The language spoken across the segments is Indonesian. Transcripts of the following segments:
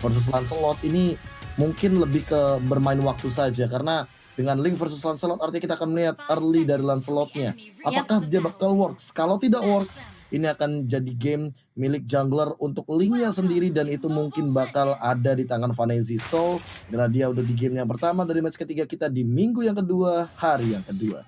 versus Lancelot ini mungkin lebih ke bermain waktu saja karena dengan Link versus Lancelot artinya kita akan melihat early dari Lancelotnya. Yap. Apakah dia bakal works? Kalau tidak works, ini akan jadi game milik jungler untuk Linknya sendiri dan itu mungkin bakal ada di tangan Vanezi. So, inilah dia udah di game yang pertama dari match ketiga kita di minggu yang kedua, hari yang kedua.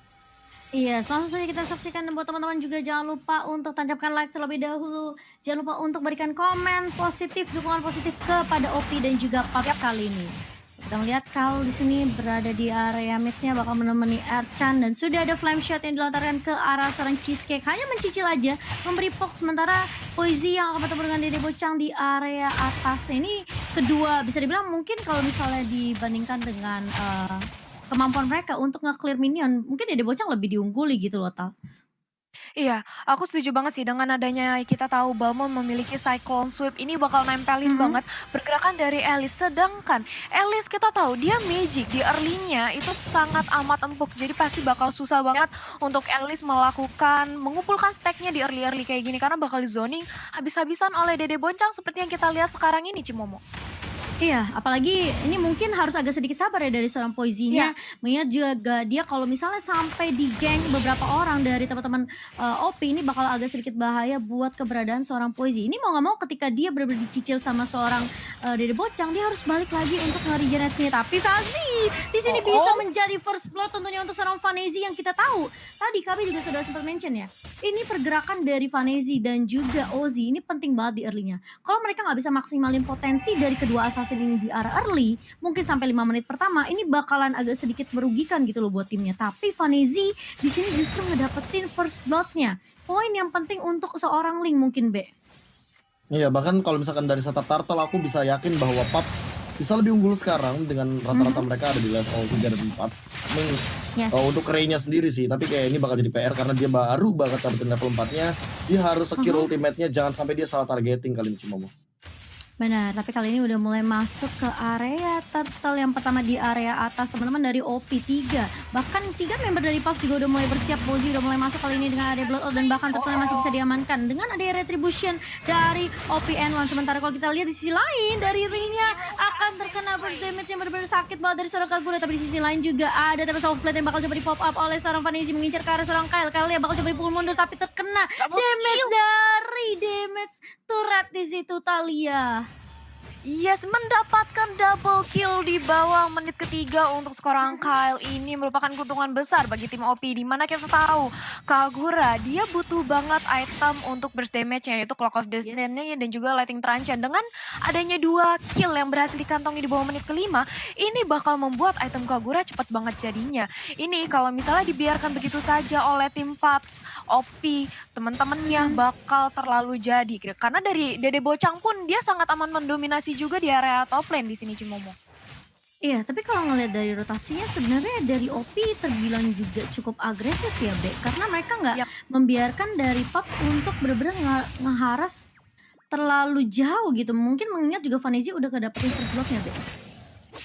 Iya, langsung saja kita saksikan dan buat teman-teman juga jangan lupa untuk tancapkan like terlebih dahulu. Jangan lupa untuk berikan komen positif, dukungan positif kepada Opi dan juga Paps kali ini. Kita melihat Kal di sini berada di area midnya bakal menemani Ercan dan sudah ada flame shot yang dilontarkan ke arah seorang Cheesecake. Hanya mencicil aja, memberi pox sementara Poisi yang akan bertemu dengan Dede Bocang di area atas. Ini kedua bisa dibilang mungkin kalau misalnya dibandingkan dengan kemampuan mereka untuk nge-clear minion, mungkin Dede Bocang lebih diungguli gitu loh, Tal. Iya, aku setuju banget sih dengan adanya kita tahu Balmond memiliki Cyclone Sweep ini bakal nempelin banget pergerakan dari Alice. Sedangkan Alice kita tahu dia magic di early-nya itu sangat amat empuk. Jadi pasti bakal susah banget untuk Alice mengumpulkan stack-nya di early-early kayak gini karena bakal di zoning habis-habisan oleh Dede Boncang seperti yang kita lihat sekarang ini, Cimomo. Iya, apalagi ini mungkin harus agak sedikit sabar ya dari seorang Poisinya. Mengingat juga dia kalau misalnya sampai di geng beberapa orang dari teman-teman Opi ini bakal agak sedikit bahaya buat keberadaan seorang Poisi. Ini mau nggak mau ketika dia benar-benar dicicil sama seorang Dede Bocang, dia harus balik lagi untuk nge-regenerate. Tapi Fazi di sini bisa menjadi first blood tentunya untuk seorang Vanezi yang kita tahu. Tadi kami juga sudah sempat mention ya. Ini pergerakan dari Vanezi dan juga Ozzy ini penting banget di early-nya. Kalau mereka nggak bisa maksimalin potensi dari kedua assassin ini di arah early, mungkin sampai 5 menit pertama ini bakalan agak sedikit merugikan gitu loh buat timnya. Tapi Vanezi di sini justru ngedapetin first blood-nya. Poin yang penting untuk seorang Link mungkin, Be. Iya, bahkan kalau misalkan dari Sata Turtle aku bisa yakin bahwa Paps bisa lebih unggul sekarang dengan rata-rata mereka ada di level 3 dan 4. Untuk Ray-nya sendiri sih, tapi kayak ini bakal jadi PR karena dia baru banget dapetin level 4-nya. Dia harus skill ultimate-nya, jangan sampai dia salah targeting kali ini Cimomo. Benar, tapi kali ini udah mulai masuk ke area turtle yang pertama di area atas teman-teman dari OP3. Bahkan 3 member dari Puff juga udah mulai bersiap. Bozi udah mulai masuk kali ini dengan area Blood dan bahkan turtle masih bisa diamankan dengan ada retribution dari OPN1. Sementara kalau kita lihat di sisi lain dari ring-nya akan terkena burst damage yang benar-benar sakit banget dari seorang Kagura. Tapi di sisi lain juga ada Tempest of Blade yang bakal coba di pop up oleh seorang Vanezi mengincar ke arah seorang Kyle. Kyle yang bakal coba dipukul mundur tapi terkena damage turret di situ Talia. Yes, mendapatkan double kill di bawah menit ketiga untuk seorang Kyle. Ini merupakan keuntungan besar bagi tim OP, di mana kita tahu Kagura dia butuh banget item untuk burst damage-nya yaitu Clock of Destiny dan juga Lightning Truncheon. Dengan adanya 2 kill yang berhasil dikantongi di bawah menit kelima, ini bakal membuat item Kagura cepat banget jadinya. Ini kalau misalnya dibiarkan begitu saja oleh tim Paps, OP, teman-temannya bakal terlalu jadi. Karena dari Dede Bocang pun dia sangat aman mendominasi juga di area top lane di sini Cimomo. Iya, tapi kalau ngelihat dari rotasinya sebenarnya dari OP terbilang juga cukup agresif ya, Be. Karena mereka nggak membiarkan dari Paps untuk benar-benar ngeharas terlalu jauh gitu. Mungkin mengingat juga Vanezi udah kedapetin first block-nya, Be.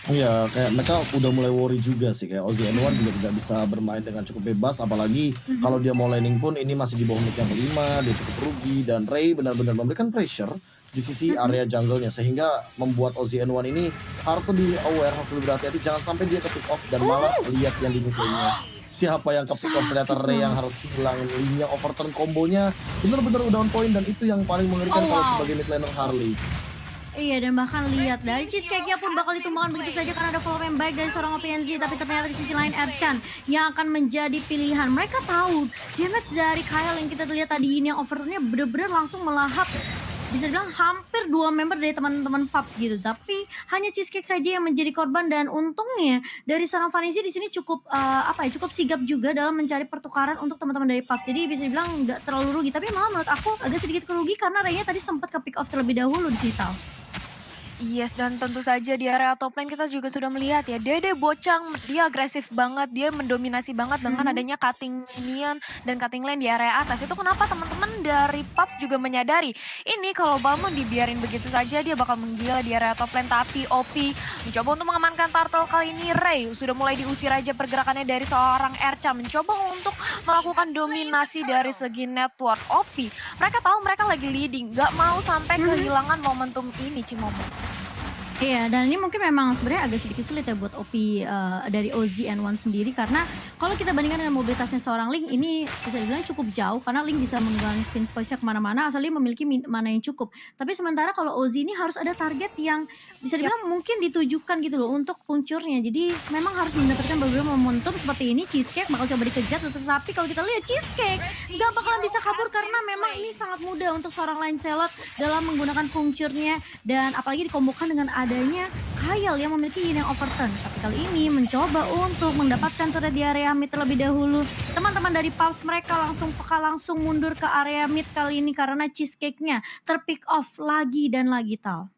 Iya, kayak mereka udah mulai worry juga sih. Kayak OZN1 juga tidak bisa bermain dengan cukup bebas. Apalagi kalau dia mau laning pun ini masih di bawah menit yang kelima. Dia cukup rugi dan Ray benar-benar memberikan pressure di sisi area jungle-nya. Sehingga membuat OZN1 ini harus lebih aware, harus lebih berhati-hati. Jangan sampai dia ke pick off dan malah lihat yang di mid-lane-nya. Siapa yang ke pick off ternyata Ray yang harus hilangin link-nya, overturn kombonya. Benar-benar udah on point dan itu yang paling mengerikan kalau sebagai mid laner Harley. Iya, dan bahkan lihat dari Cheesecake-nya pun bakal ditumbangkan begitu saja karena ada follow yang baik dari seorang OPNZ. Tapi ternyata di sisi lain Ercan yang akan menjadi pilihan. Mereka tahu damage dari Kyle yang kita lihat tadi ini yang overturn-nya bener-bener langsung melahap. Bisa bilang hampir 2 member dari teman-teman Paps gitu. Tapi hanya Cheesecake saja yang menjadi korban dan untungnya dari seorang Vanezi di sini cukup cukup sigap juga dalam mencari pertukaran untuk teman-teman dari Paps. Jadi bisa dibilang nggak terlalu rugi. Tapi malah menurut aku agak sedikit kerugi karena Ray-nya tadi sempat ke pick off terlebih dahulu di sini Tal. Yes, dan tentu saja di area top lane kita juga sudah melihat ya, Dede Bocang dia agresif banget, dia mendominasi banget dengan adanya cutting minion dan cutting lane di area atas. Itu kenapa teman-teman dari Paps juga menyadari, ini kalau Balmond dibiarin begitu saja dia bakal menggila di area top lane. Tapi OP mencoba untuk mengamankan turtle kali ini. Ray sudah mulai diusir aja pergerakannya dari seorang Ercan, mencoba untuk melakukan dominasi dari segi network. OP, mereka tahu mereka lagi leading, gak mau sampai kehilangan momentum ini Cimomo. Iya, dan ini mungkin memang sebenarnya agak sedikit sulit ya buat OP dari OZ and One sendiri karena kalau kita bandingkan dengan mobilitasnya seorang Link ini bisa dibilang cukup jauh karena Link bisa menggunakan Queen's Voice-nya kemana-mana asal dia memiliki mana yang cukup. Tapi sementara kalau OZ ini harus ada target yang bisa dibilang mungkin ditujukan gitu loh untuk puncurnya. Jadi memang harus mendapatkan beberapa momentum seperti ini. Cheesecake bakal coba dikejar, tetapi kalau kita lihat Cheesecake nggak bakalan bisa kabur karena memang ini sangat mudah untuk seorang Lancelot dalam menggunakan puncurnya dan apalagi dikombokan dengan adanya Kyle yang memiliki Yin yang overturn. Tapi kali ini mencoba untuk mendapatkan turret di area mid terlebih dahulu. Teman-teman dari Pulse mereka langsung mundur ke area mid kali ini karena Cheesecake-nya terpick off lagi dan lagi Tal.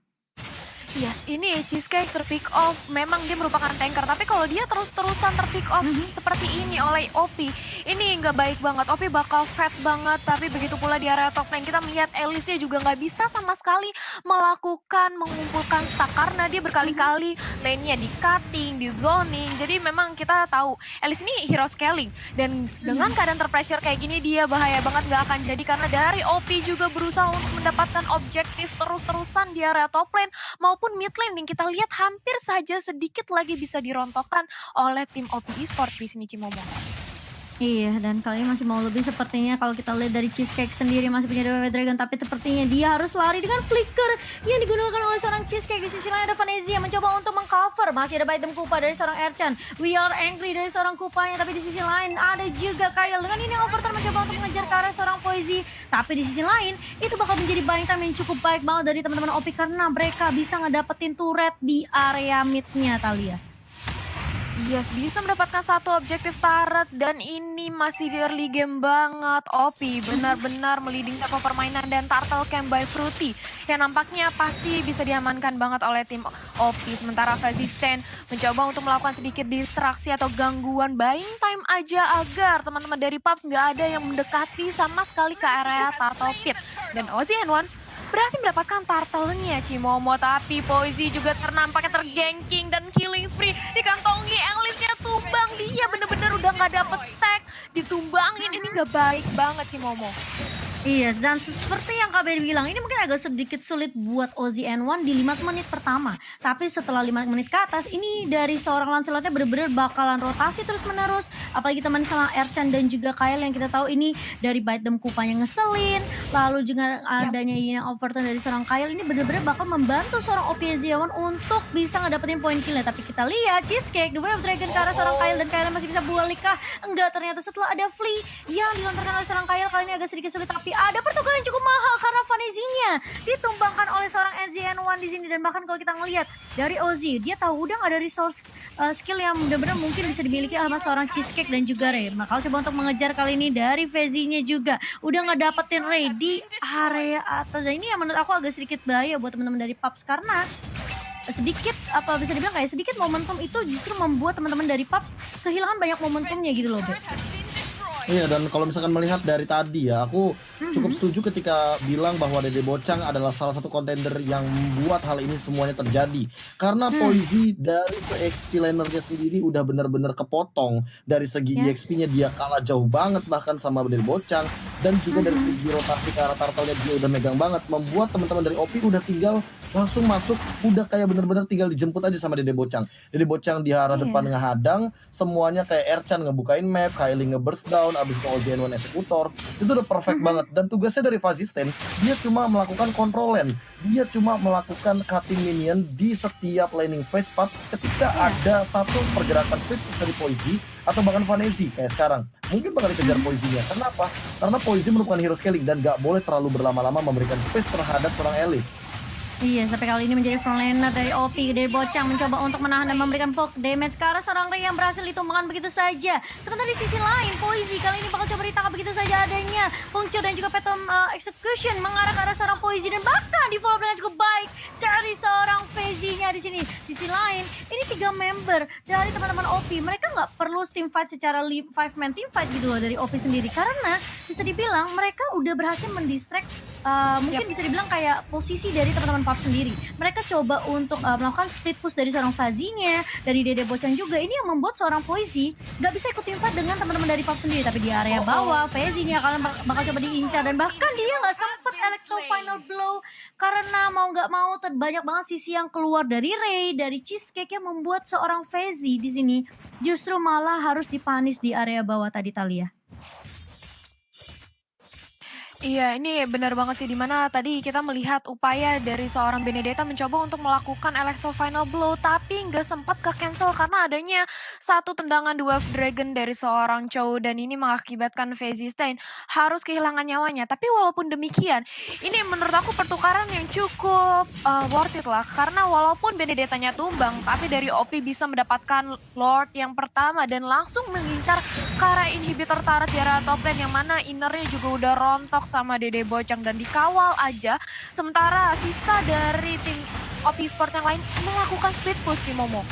Yes, ini Cheesecake terpick off. Memang dia merupakan tanker, tapi kalau dia terus-terusan terpick off seperti ini oleh OP, ini nggak baik banget. OP bakal fat banget, tapi begitu pula di area top lane kita melihat Elise juga nggak bisa sama sekali mengumpulkan stack karena dia berkali-kali lane-nya di cutting, di zoning. Jadi memang kita tahu Elise ini hero scaling dan dengan keadaan terpressure kayak gini dia bahaya banget nggak akan jadi karena dari OP juga berusaha untuk mendapatkan objektif terus-terusan di area top lane maupun mid lane yang kita lihat hampir saja sedikit lagi bisa dirontokkan oleh tim OP Esports di sini Cimomo. Iya, dan kali ini masih mau lebih sepertinya kalau kita lihat dari Cheesecake sendiri masih punya DWW Dragon, tapi sepertinya dia harus lari dengan flicker yang digunakan oleh seorang Cheesecake. Di sisi lain ada Vanessa yang mencoba untuk mengcover, masih ada item Kupa dari seorang Ercan, We Are Angry dari seorang Kupanya, tapi di sisi lain ada juga Kyle dengan ini overturn mencoba untuk mengejar ke arah seorang Poisey. Tapi di sisi lain itu bakal menjadi buying time yang cukup baik banget dari teman-teman OP karena mereka bisa ngedapetin turret di area mid-nya Thalia. Yes, bisa mendapatkan satu objektif turret dan ini masih di early game banget. OP benar-benar meliding tempo permainan dan Turtle Camp by Fruity yang nampaknya pasti bisa diamankan banget oleh tim OP. Sementara Resisten mencoba untuk melakukan sedikit distraksi atau gangguan buying time aja agar teman-teman dari Pubs nggak ada yang mendekati sama sekali ke area Turtle Pit. Dan OZ N1 berhasil mendapatkan turtle-nya Cimomo, tapi Poisey juga nampaknya terganking dan killing spree dikantongi. Elise-nya tumbang, dia bener-bener udah gak dapet stack, ditumbangin, ini gak baik banget Cimomo. Iya, dan seperti yang KBR bilang, ini mungkin agak sedikit sulit buat OZ N1 di 5 menit pertama. Tapi setelah 5 menit ke atas, ini dari seorang Lancelotnya benar-benar bakalan rotasi terus-menerus. Apalagi teman sama Ercan dan juga Kyle yang kita tahu ini dari bite them Kupanya ngeselin. Lalu juga adanya yang overturn dari seorang Kyle, ini benar-benar bakal membantu seorang OPZ N1 untuk bisa ngedapetin poin killnya. Tapi kita lihat Cheesecake, The Way of Dragon ke arah seorang Kyle dan Kyle masih bisa balik kah? Enggak, ternyata setelah ada Flea yang dilontarkan oleh seorang Kyle, kali ini agak sedikit sulit. Tapi ada pertukaran yang cukup mahal karena Vanessa-nya ditumbangkan oleh seorang NZN1 di sini. Dan bahkan kalau kita ngelihat dari Ozzy, dia tahu udah nggak ada resource skill yang benar-benar mungkin bisa dimiliki sama seorang Cheesecake dan juga Ray. Maka coba untuk mengejar kali ini dari Vezzy-nya juga udah nggak dapetin Ray di area atas. Dan ini yang menurut aku agak sedikit bahaya buat teman-teman dari Pubs karena sedikit apa bisa dibilang kayak sedikit momentum itu justru membuat teman-teman dari Pubs kehilangan banyak momentumnya gitu loh, Beb. Iya, dan kalau misalkan melihat dari tadi ya, aku cukup setuju ketika bilang bahwa Dede Bocang adalah salah satu kontender yang membuat hal ini semuanya terjadi. Karena Poisey dari se-XP lanernya sendiri udah benar-benar kepotong. Dari segi EXP-nya dia kalah jauh banget bahkan sama Dede Bocang. Dan juga dari segi rotasi ke arah turtle-nya dia udah megang banget. Membuat teman-teman dari OP udah tinggal langsung masuk, udah kayak bener-bener tinggal dijemput aja sama Dede Bocang. Dede Bocang di arah depan ngehadang, semuanya kayak Ercan ngebukain map, Kylie nge-burst down, abis itu OZN1 eksekutor. Itu udah perfect banget. Dan tugasnya dari Fazisten, dia cuma melakukan control lane. Dia cuma melakukan cutting minion di setiap laning phase Pubs ketika ada satu pergerakan split push dari Poisey atau bahkan Vanessa kayak sekarang. Mungkin bakal dikejar Poisey-nya. Kenapa? Karena Poisey merupakan hero scaling dan gak boleh terlalu berlama-lama memberikan space terhadap seorang Elise. Iya, sampai kali ini menjadi frontliner dari OP. Dari Bocang mencoba untuk menahan dan memberikan poke damage ke arah seorang Ray yang berhasil ditumbangkan begitu saja. Sementara di sisi lain, Poisey kali ini bakal coba ditangkap begitu saja adanya puncture dan juga Phantom Execution mengarah ke arah seorang Poisey dan bahkan di follow dengan cukup baik dari seorang Vezzy-nya di sini. Sisi lain, ini 3 member dari teman-teman OP. Mereka nggak perlu team fight secara 5-man team fight gitu loh dari OP sendiri karena bisa dibilang mereka udah berhasil mendistract mungkin bisa dibilang kayak posisi dari teman-teman Pub sendiri. Mereka coba untuk melakukan split push dari seorang Fazi-nya, dari Dede Bocang juga. Ini yang membuat seorang Poisey gak bisa ikut fight dengan teman-teman dari Pub sendiri. Tapi di area bawah, Fazi-nya bakal coba diincar dan bahkan dia gak sempet Electro Final Blow. Karena mau nggak mau banyak banget sisi yang keluar dari Ray, dari Cheesecake yang membuat seorang Fezi di sini justru malah harus dipanis di area bawah tadi Talia. Iya, ini benar banget sih, dimana tadi kita melihat upaya dari seorang Benedetta mencoba untuk melakukan Electro Final Blow, tapi nggak sempat ke-cancel karena adanya satu tendangan Dwarf Dragon dari seorang Chow, dan ini mengakibatkan Fezi Stein harus kehilangan nyawanya. Tapi walaupun demikian, ini menurut aku pertukaran yang cukup worth it lah, karena walaupun Benedettanya tumbang, tapi dari OP bisa mendapatkan Lord yang pertama dan langsung mengincar ke arah inhibitor turret di area top lane, yang mana innernya juga udah rontok sama Dede Bocang dan dikawal aja. Sementara sisa dari tim OP Sport yang lain melakukan split push si Momo.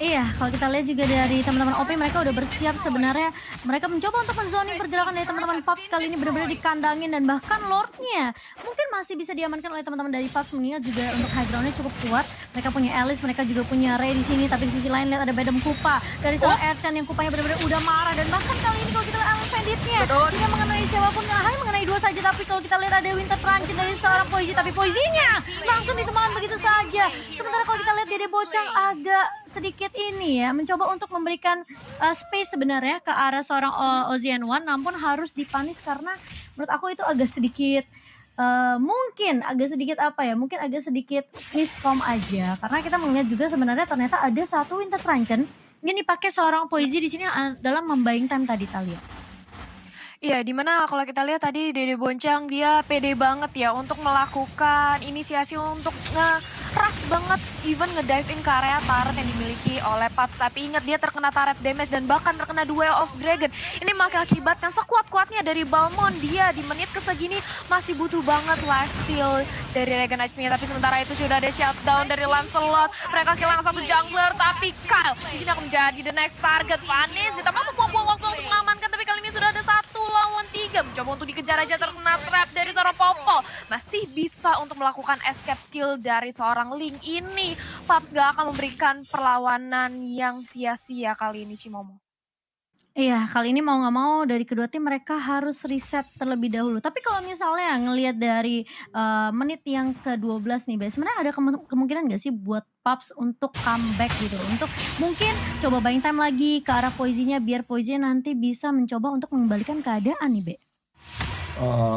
Iya, kalau kita lihat juga dari teman-teman OP mereka udah bersiap sebenarnya. Mereka mencoba untuk menzoning pergerakan dari teman-teman Paps kali ini benar-benar dikandangin dan bahkan Lordnya mungkin masih bisa diamankan oleh teman-teman dari Paps mengingat juga untuk high groundnya cukup kuat. Mereka punya Alice, mereka juga punya Ray di sini, tapi di sisi lain lihat ada Bedem Kupa dari seorang Erchan yang kupanya benar-benar udah marah dan bahkan kali ini kalau kita lihat Alan Banditnya tidak mengenai siapapun, hanya mengenai dua saja, tapi kalau kita lihat ada Winter Truncheon dari seorang Poisi, tapi Poisinya langsung ditemukan begitu saja. Sementara kalau kita lihat Dede Bocang agak sedikit ini ya mencoba untuk memberikan space sebenarnya ke arah seorang OZN1, namun harus dipanis karena menurut aku itu agak sedikit mungkin agak sedikit mungkin agak sedikit miscom aja, karena kita melihat juga sebenarnya ternyata ada satu Winter Truncheon yang dipakai seorang Poisi di sini dalam membuying time tadi Talia. Iya, dimana kalau kita lihat tadi Dede Boncang dia pede banget ya untuk melakukan inisiasi untuk nge-rush banget, even nge-dive in ke area turret yang dimiliki oleh Paps. Tapi ingat dia terkena turret damage dan bahkan terkena Duel of Dragon. Ini mengakibatkan sekuat-kuatnya dari Balmond, dia di menit kesegini masih butuh banget lifesteal dari Regan HP-nya. Tapi sementara itu sudah ada shutdown dari Lancelot. Mereka kehilangan satu jungler, tapi Kyle di sini akan menjadi the next target. Vanis ditambah membuang waktu untuk mengamankan, tapi kali ini sudah ada 1 lawan 3 mencoba untuk dikejar aja, terkena trap dari seorang Popol. Masih bisa untuk melakukan escape skill dari seorang Link ini. Paps gak akan memberikan perlawanan yang sia-sia kali ini Cimomo. Iya, kali ini mau nggak mau dari kedua tim mereka harus reset terlebih dahulu. Tapi kalau misalnya ngelihat dari menit yang ke-12 nih, Bay, sebenarnya ada kemungkinan nggak sih buat Paps untuk comeback gitu, untuk mungkin coba buying time lagi ke arah Poisinya biar Poisinya nanti bisa mencoba untuk mengembalikan keadaan nih, Bay?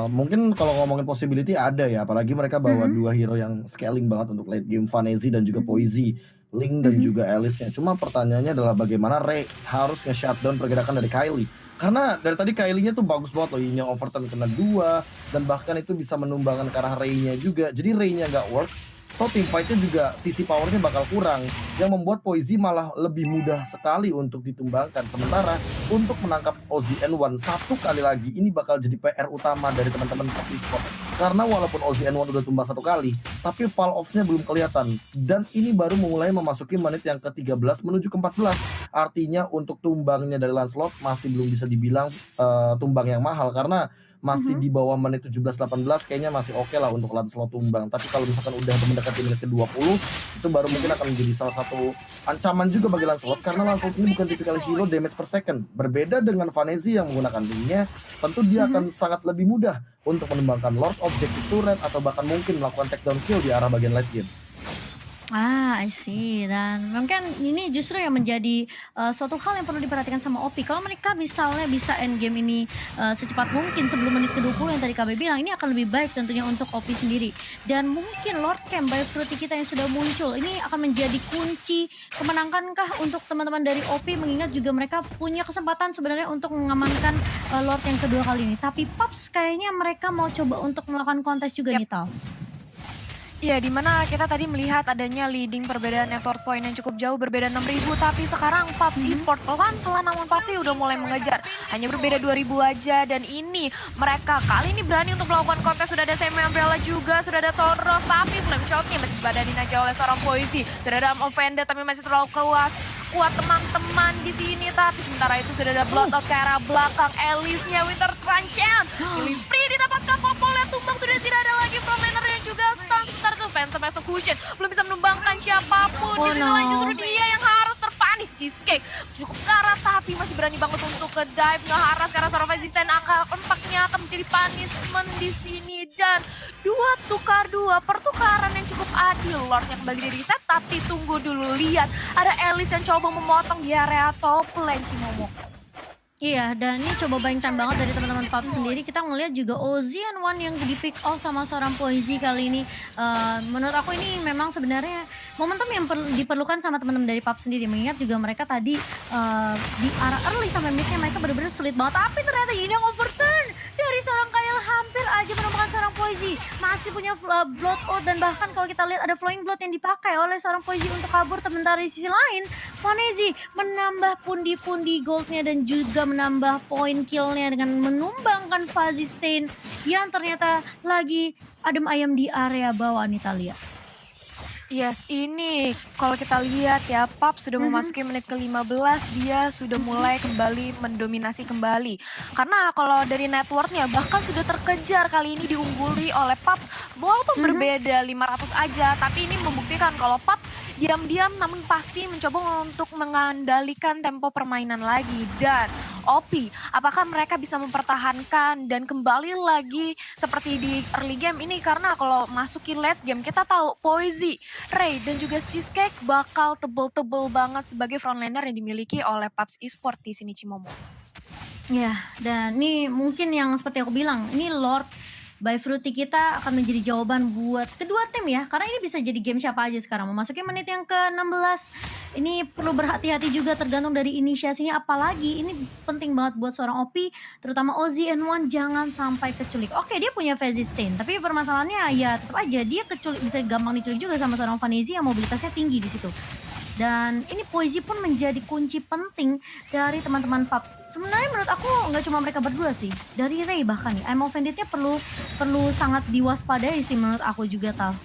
Mungkin kalau ngomongin possibility ada ya, apalagi mereka bawa dua hero yang scaling banget untuk late game, Vanezi dan juga Poisi, Link dan juga Alice-nya. Cuma pertanyaannya adalah bagaimana Ray harus nge-shutdown pergerakan dari Kylie. Karena dari tadi Kylie-nya tuh bagus banget loh, yang overturn kena 2 dan bahkan itu bisa menumbangkan ke arah Ray-nya juga. Jadi Ray-nya nggak works, so team fight-nya juga sisi powernya bakal kurang, yang membuat Poisi malah lebih mudah sekali untuk ditumbangkan. Sementara untuk menangkap OZN1 satu kali lagi ini bakal jadi PR utama dari teman-teman top esports. Karena walaupun OZN1 udah tumbang satu kali, tapi fall off-nya belum kelihatan. Dan ini baru mulai memasuki menit yang ke-13 menuju ke-14. Artinya untuk tumbangnya dari Lancelot masih belum bisa dibilang tumbang yang mahal, karena masih di bawah menit 17-18 kayaknya masih oke lah untuk Lancelot tumbang. Tapi kalau misalkan udah mendekati menit ke-20, itu baru mungkin akan menjadi salah satu ancaman juga bagi Lancelot, karena Lancelot ini bukan tipikal hero damage per second. Berbeda dengan Vanezi yang menggunakan linknya, tentu dia akan sangat lebih mudah untuk menembangkan Lord, Objective Turret, atau bahkan mungkin melakukan takedown kill di arah bagian late game. I see. Dan mungkin ini justru yang menjadi suatu hal yang perlu diperhatikan sama OP. Kalau mereka misalnya bisa end game ini secepat mungkin sebelum menit ke-20 yang tadi KB bilang, ini akan lebih baik tentunya untuk OP sendiri. Dan mungkin Lord Camp by Fruity kita yang sudah muncul ini akan menjadi kunci kemenangankah untuk teman-teman dari OP, mengingat juga mereka punya kesempatan sebenarnya untuk mengamankan Lord yang kedua kali ini. Tapi Paps kayaknya mereka mau coba untuk melakukan kontes juga nih, Tal. Iya, dimana kita tadi melihat adanya leading perbedaan network point yang cukup jauh, berbeda 6.000, tapi sekarang Paps Esports pelan-pelan namun pasti udah mulai mengejar. Hanya berbeda 2.000 aja, dan ini mereka kali ini berani untuk melakukan kontes. Sudah ada Semi Umbrella juga, sudah ada Toros, tapi flame shotnya masih dibadanin aja oleh seorang Poisi. Sudah ada Offender tapi masih terlalu keluas. Kuat teman-teman di sini, tapi sementara itu sudah ada Blood Out ke arah belakang. Alice-nya Winter Truncheon. Pilih free didapatkan Popolnya, tumbang sudah tidak ada lagi frontlaner yang juga stun. Sementara itu Phantom Execution belum bisa menumbangkan siapapun. Di sisi lain justru dia yang harus terpakai Panis Cheesecake cukup karat tapi masih berani banget untuk ke dive ngeharas karena seorang resisten nampaknya akan menjadi punishment di sini. Dan 2-2 pertukaran yang cukup adil. Lordnya kembali di reset tapi tunggu dulu, lihat ada Alice yang coba memotong di area top lane Cimomo. Iya, dan ini coba buying time banget dari teman-teman PUBG sendiri. Kita ngelihat juga Ozzy and One yang di pick off sama seorang Poezy kali ini. Menurut aku ini memang sebenarnya momentum yang diperlukan sama teman-teman dari PUBG sendiri. Mengingat juga mereka tadi di arah early sampai midnya mereka benar-benar sulit banget. Tapi ternyata ini yang overturn dari seorang Kyle, hampir aja menemukan seorang Poezy. Masih punya blood out, dan bahkan kalau kita lihat ada flowing blood yang dipakai oleh seorang Poezy untuk kabur. Sementara di sisi lain, Vanezi menambah pundi-pundi goldnya dan juga menambah poin killnya dengan menumbangkan Fuzzy Stain yang ternyata lagi adem ayam di area bawah nih Talia. Yes, ini kalau kita lihat ya, PUBG sudah memasuki menit ke-15, dia sudah mulai kembali mendominasi kembali. Karena kalau dari networknya bahkan sudah terkejar kali ini diungguli oleh PUBG. Walaupun berbeda 500 aja, tapi ini membuktikan kalau PUBG diam-diam namun pasti mencoba untuk mengendalikan tempo permainan lagi. Dan OP, apakah mereka bisa mempertahankan dan kembali lagi seperti di early game ini? Karena kalau masukin late game kita tahu Poezy, Ray dan juga Cheesecake bakal tebel-tebel banget sebagai frontliner yang dimiliki oleh PUBG Esports di sini Cimomo. Ya, dan ini mungkin yang seperti aku bilang, ini Lord by Fruity kita akan menjadi jawaban buat kedua tim ya. Karena ini bisa jadi game siapa aja sekarang. Memasuki menit yang ke-16. Ini perlu berhati-hati juga tergantung dari inisiasinya. Apalagi ini penting banget buat seorang OP. Terutama Ozzy and One jangan sampai keculik. Oke, dia punya Fuzzy Stain. Tapi permasalahannya ya tetap aja dia keculik. Bisa gampang diculik juga sama seorang Vanezi yang mobilitasnya tinggi di situ. Dan ini Poezy pun menjadi kunci penting dari teman-teman PUBG. Sebenarnya menurut aku nggak cuma mereka berdua sih. Dari Ray bahkan nih, I'm Offended-nya perlu sangat diwaspadai sih menurut aku juga Tal.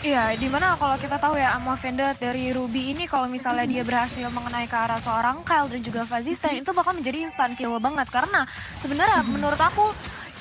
Iya, dimana kalau kita tahu ya I'm Offended dari Ruby ini kalau misalnya dia berhasil mengenai ke arah seorang Kyle dan juga Fuzzy Stain itu bakal menjadi instant kill banget. Karena sebenarnya menurut aku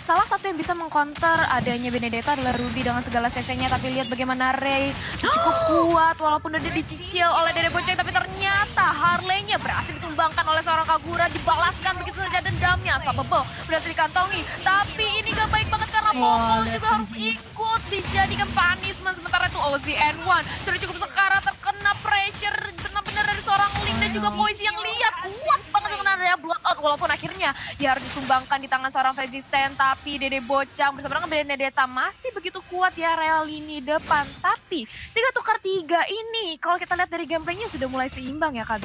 salah satu yang bisa mengcounter adanya Benedetta adalah Ruby dengan segala CC-nya. Tapi lihat bagaimana Ray cukup kuat walaupun udah dicicil oleh Dede Boceng. Tapi ternyata Harley-nya berhasil ditumbangkan oleh seorang Kagura. Dibalaskan begitu saja dendamnya. Sababo berhasil dikantongi. Tapi ini gak baik banget karena Popol juga harus ikut dijadikan punishment. Sementara itu Ozzy and One sudah cukup sekarat terkena pressure benar-benar dari seorang Link dan juga Poezy yang lihat kuat banget dengan area blood out. Walaupun akhirnya dia harus ditumbangkan di tangan seorang resisten. Tapi Dede Bocang bersama dengan Benedetta masih begitu kuat ya area lini depan. Tapi 3-3 ini kalau kita lihat dari gameplaynya sudah mulai seimbang ya Kak.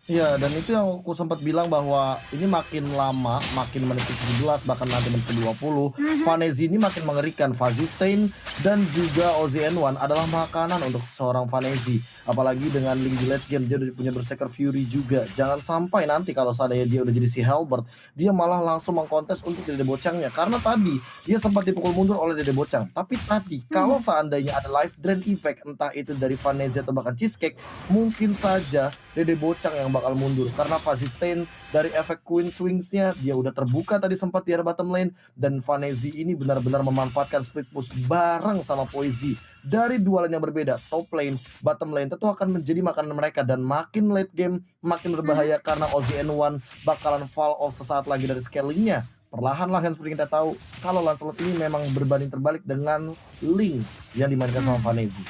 Iya, dan itu yang aku sempat bilang bahwa ini makin lama, makin menit ke-17, bahkan nanti menit ke-20, Vanezi ini makin mengerikan. Fuzzy Stain dan juga Ozzy and One adalah makanan untuk seorang Vanezi. Apalagi dengan link di late game, dia udah punya Berserker Fury juga. Jangan sampai nanti kalau seandainya dia udah jadi si Halberd, dia malah langsung mengkontes untuk Dede Bocangnya. Karena tadi, dia sempat dipukul mundur oleh Dede Bocang. Tapi tadi, kalau seandainya ada life drain effect, entah itu dari Vanezi atau bahkan Cheesecake, mungkin saja Dede Bocang yang bakal mundur karena Fuzzy Stain dari efek Queen Swings-nya dia udah terbuka tadi sempat di area bottom lane, dan Vanezi ini benar-benar memanfaatkan split push bareng sama Poezy dari dua lane yang berbeda, top lane, bottom lane tentu akan menjadi makanan mereka. Dan makin late game makin berbahaya karena Ozzy and One bakalan fall off sesaat lagi dari scalingnya. Perlahan-lahan seperti kita tahu kalau Lancelot ini memang berbanding terbalik dengan Link yang dimainkan sama Vanezi.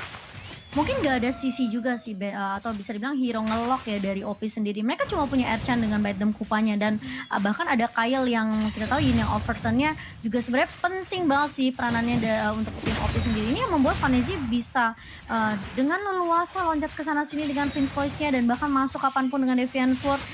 Mungkin gak ada sisi juga sih atau bisa dibilang hero ngelock ya dari OP sendiri. Mereka cuma punya Erchan dengan Bite Them Kupanya, dan bahkan ada Kyle yang kita tahu ini yang overturn-nya juga sebenarnya penting banget sih peranannya untuk tim OP sendiri. Ini yang membuat Vanezi bisa dengan leluasa loncat ke sana sini dengan Vince Voice-nya dan bahkan masuk kapanpun dengan Deviant Sword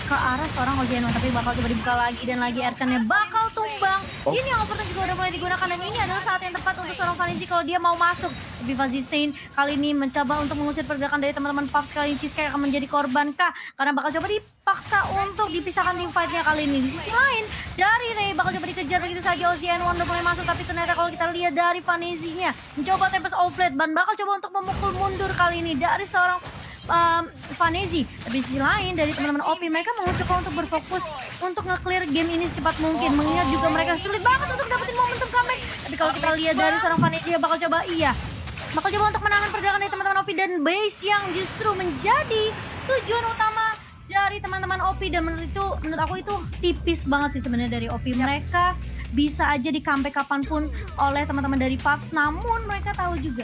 ke arah seorang Ozzy and One. Tapi bakal coba dibuka lagi dan lagi Erchan-nya bakal tumbang. Ini yang overturn juga udah mulai digunakan, dan ini adalah saat yang tepat untuk seorang Vanezi kalau dia mau masuk. Tapi Fuzzy Stain kali ini mencoba untuk mengusir pergerakan dari teman-teman PUBG. Kali ini Cheesecake akan menjadi korban kah? Karena bakal coba dipaksa untuk dipisahkan tim fight-nya kali ini. Di sisi lain, dari Ray bakal coba dikejar begitu saja. Ozzy and One udah mulai masuk, tapi ternyata kalau kita lihat dari Vanezi-nya mencoba Tempest Outlet, dan bakal coba untuk memukul mundur kali ini dari seorang Vanezi. Tapi di sisi lain dari teman-teman OP, mereka mau coba untuk berfokus untuk nge-clear game ini secepat mungkin. Mengingat juga mereka sulit banget untuk dapetin momentum comeback. Tapi kalau kita lihat dari seorang Vanezi bakal coba bakal coba untuk menahan pergerakan dari teman-teman OP dan base yang justru menjadi tujuan utama dari teman-teman OP, dan menurut aku itu tipis banget sih sebenarnya dari OP. Mereka bisa aja di comeback kapanpun oleh teman-teman dari Pups, namun mereka tahu juga